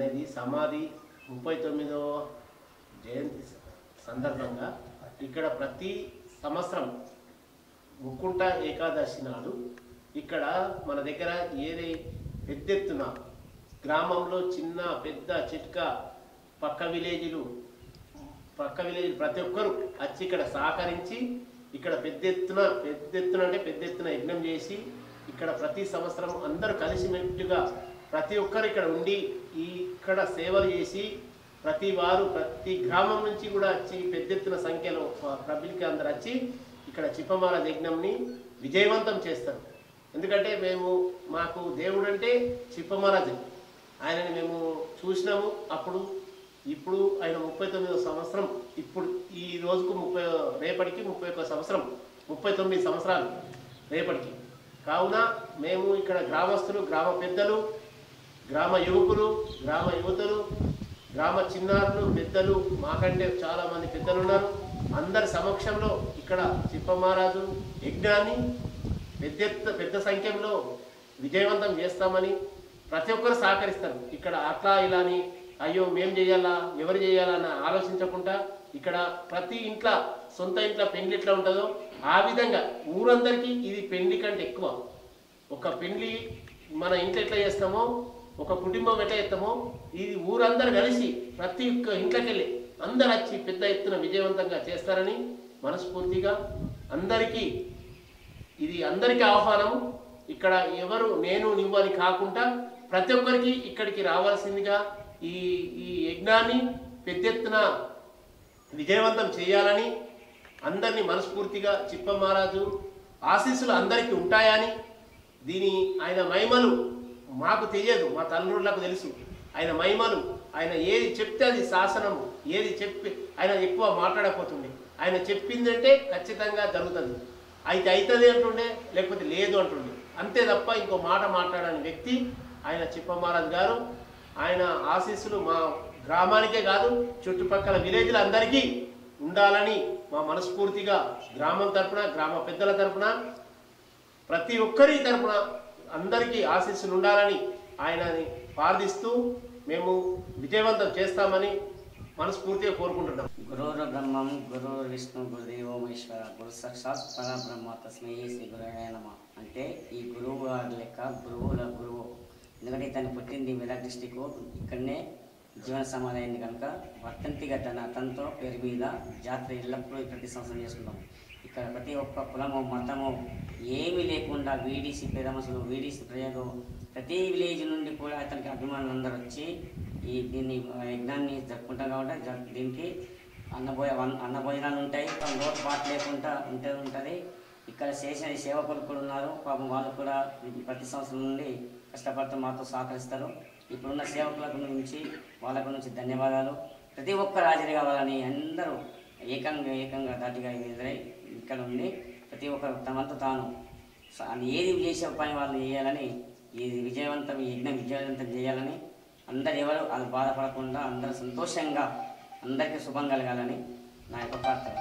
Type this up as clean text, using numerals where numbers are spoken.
అనేది సమాధి 39వ జయంతి సందర్భంగా ఇక్కడ ప్రతి సంవత్సరం ముక్కుంట ఏకాదశి నాడు ఇక్కడ మన దగ్గర ఏది పెద్ద ఎత్తున గ్రామంలో చిన్న పెద్ద చిట్క పక్క విలేజ్లు ప్రతి ఒక్కరు వచ్చి ఇక్కడ సహకరించి ఇక్కడ పెద్ద ఎత్తున అంటే పెద్ద ఎత్తున యజ్ఞం చేసి ఇక్కడ ప్రతి సంవత్సరం అందరూ కలిసిమెట్టుగా ప్రతి ఒక్కరు ఇక్కడ ఉండి ఇక్కడ సేవలు చేసి ప్రతి వారు ప్రతి గ్రామం నుంచి కూడా వచ్చి పెద్ద ఎత్తున సంఖ్యలో పబ్లిక్ అందరు వచ్చి ఇక్కడ చిప్పమాల యజ్ఞంని విజయవంతం చేస్తారు. ఎందుకంటే మాకు దేవుడు అంటే చిప్పమహారాజు, ఆయనని మేము చూసినాము. ఇప్పుడు ఆయన 39వ సంవత్సరం, ఇప్పుడు ఈ రోజుకు రేపటికి 31 సంవత్సరం, 39 సంవత్సరాలు రేపటికి. కావున మేము ఇక్కడ గ్రామస్తులు, గ్రామ పెద్దలు, గ్రామ యువకులు, గ్రామ యువతులు, గ్రామ చిన్నారులు, పెద్దలు, మాకంటే చాలామంది పెద్దలు ఉన్నారు. అందరి సమక్షంలో ఇక్కడ చిప్పమహారాజు యజ్ఞాన్ని పెద్ద సంఖ్యలో విజయవంతం చేస్తామని ప్రతి ఒక్కరు సహకరిస్తారు. ఇక్కడ అట్లా ఇలాని అయ్యో మేము చేయాలా ఎవరు చేయాలని ఆలోచించకుండా ఇక్కడ ప్రతి ఇంట్లో సొంత ఇంట్లో పెండ్లి ఎట్లా ఉంటుందో ఆ విధంగా ఊరందరికీ ఇది పెండ్లి కంటే ఎక్కువ. ఒక పెండ్లి మన ఇంట్లో ఎట్లా చేస్తామో, ఒక కుటుంబం ఎట్లా చేస్తామో, ఇది ఊరందరూ కలిసి ప్రతి ఒక్క ఇంట్లోకి వెళ్ళి అందరు వచ్చి పెద్ద ఎత్తున విజయవంతంగా చేస్తారని మనస్ఫూర్తిగా ఇది అందరికీ ఆహ్వానం. ఇక్కడ ఎవరు నేను నువ్వు అని కాకుండా ప్రతి ఒక్కరికి ఇక్కడికి రావాల్సిందిగా ఈ యజ్ఞాన్ని పెద్ద ఎత్తున విజయవంతం చేయాలని అందరినీ మనస్ఫూర్తిగా చిప్పమహారాజు ఆశీస్సులు అందరికీ ఉంటాయని, ఆయన మహిమలు మాకు తెలియదు, మా తల్లులకు తెలుసు. ఆయన మహిమలు ఆయన ఏది చెప్తే అది శాసనము, ఏది చెప్పి ఆయన ఎక్కువ మాట్లాడకపోతుండే. ఆయన చెప్పిందంటే ఖచ్చితంగా జరుగుతుంది, అయితే అవుతుంది అంటుండే, లేకపోతే లేదు అంటుండే, అంతే తప్ప ఇంకో మాట మాట్లాడని వ్యక్తి ఆయన చిప్పమహారాజు గారు. ఆయన ఆశీస్సులు మా గ్రామానికే కాదు చుట్టుపక్కల విలేజ్ల అందరికీ ఉండాలని మా మనస్ఫూర్తిగా గ్రామం తరపున, గ్రామ పెద్దల తరపున, ప్రతి ఒక్కరి తరపున అందరికీ ఆశీస్సులు ఉండాలని ఆయనని ప్రార్థిస్తూ మేము విజయవంతం చేస్తామని మనస్ఫూర్తిగా కోరుకుంటున్నాం. గురువురు బ్రహ్మం గురువు విష్ణు గురుదేవో మహేశ్వర గురు సాక్షాత్ పరబ్రహ్మ తస్మై శ్రీ గురవే నమః. అంటే ఈ గురువు గారి లెక్క గురువుల గురువు. ఎందుకంటే తను పుట్టింది మెదక్ డిస్టిక్, ఇక్కడనే జీవన సమాధి అయింది కనుక వర్తంతిగా తనతో పేరు మీద జాతర ఎల్లప్పుడూ ప్రతి సంవత్సరం చేసుకుంటాం. ఇక్కడ ప్రతి ఒక్క కులము మతము ఏమీ లేకుండా వీడీసీ పెదమసులు, వీడీసీ ప్రజలు, ప్రతి విలేజ్ నుండి కూడా అతనికి అభిమానులు అందరూ వచ్చి దీన్ని యజ్ఞాన్ని జరుపుకుంటాం. కాబట్టి దీనికి అన్నభోజనాలు ఉంటాయి, లోటుపాటు లేకుండా ఉంటుంది. ఇక్కడ చేసిన సేవకులు కూడా ఉన్నారు, పాపం వాళ్ళు కూడా ప్రతి సంవత్సరం నుండి కష్టపడుతూ మాతో సహకరిస్తారు. ఇప్పుడున్న సేవకులకు నుంచి వాళ్ళ నుంచి ధన్యవాదాలు. ప్రతి ఒక్కరు హాజరు కావాలని అందరూ ఏకంగా దాటిగా ఎదురై ఇక్కడ ఉండి ప్రతి ఒక్కరు తమంతా తాను ఏది చేసే పని వాళ్ళు చేయాలని, ఈ యజ్ఞం విజయవంతం చేయాలని, ఎవరు అది బాధపడకుండా అందరూ సంతోషంగా అందరికీ శుభం కలగాలని నా యొక్క ప్రార్థన.